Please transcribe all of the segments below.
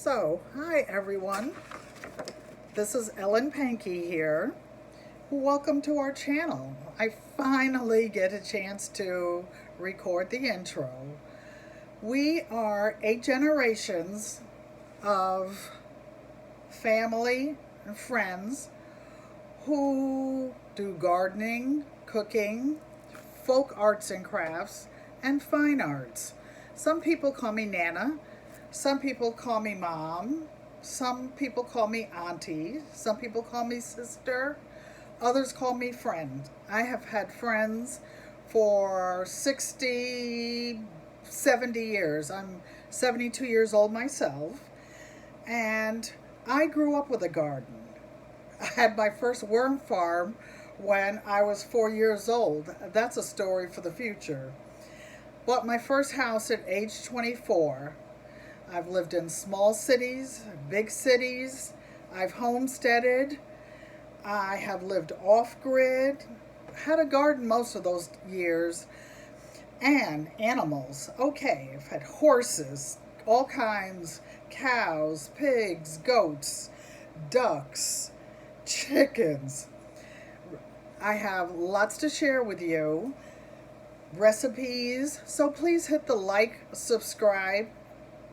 Hi everyone. This is Ellen Pankey here. Welcome to our channel. I finally get a chance to record the intro. We are 8 generations of family and friends who do gardening, cooking, folk arts and crafts, and fine arts. Some people call me Nana. Some people call me Mom. Some people call me Auntie. Some people call me Sister. Others call me Friend. I have had friends for 60, 70 years. I'm 72 years old myself. And I grew up with a garden. I had my first worm farm when I was 4 years old. That's a story for the future. Bought my first house at age 24. I've lived in small cities, big cities. I've homesteaded. I have lived off-grid. Had a garden most of those years. And animals. Okay, I've had horses, all kinds, cows, pigs, goats, ducks, chickens. I have lots to share with you. Recipes. So please hit the like, subscribe,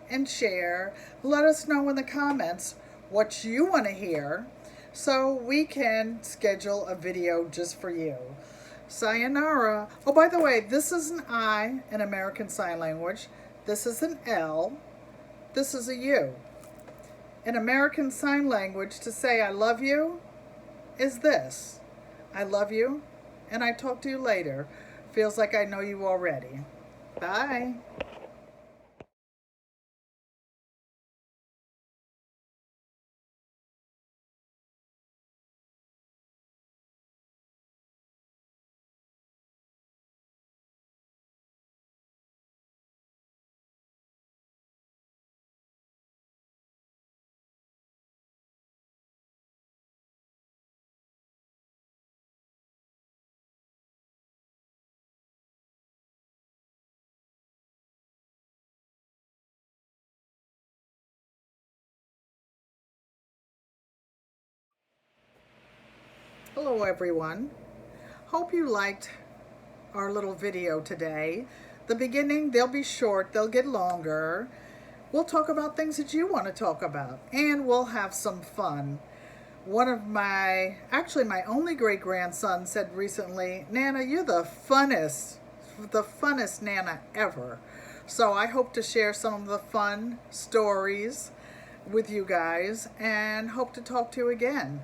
and share. Let us know in the comments what you want to hear so we can schedule a video just for you. Sayonara. Oh, by the way, this is an I in American Sign Language. This is an L. This is a U. In American Sign Language, to say I love you is this. I love you, and I talk to you later. Feels like I know you already. Bye. Hello everyone. Hope you liked our little video today. The beginning, they'll be short, they'll get longer. We'll talk about things that you want to talk about, and we'll have some fun. One of actually my only great-grandson said recently, Nana, you're the funnest Nana ever. So I hope to share some of the fun stories with you guys and hope to talk to you again.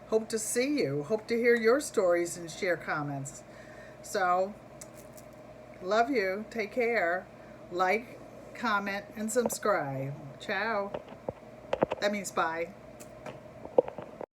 Hope to see you. Hope to hear your stories and share comments. So, love you. Take care. Like, comment, and subscribe. Ciao. That means bye.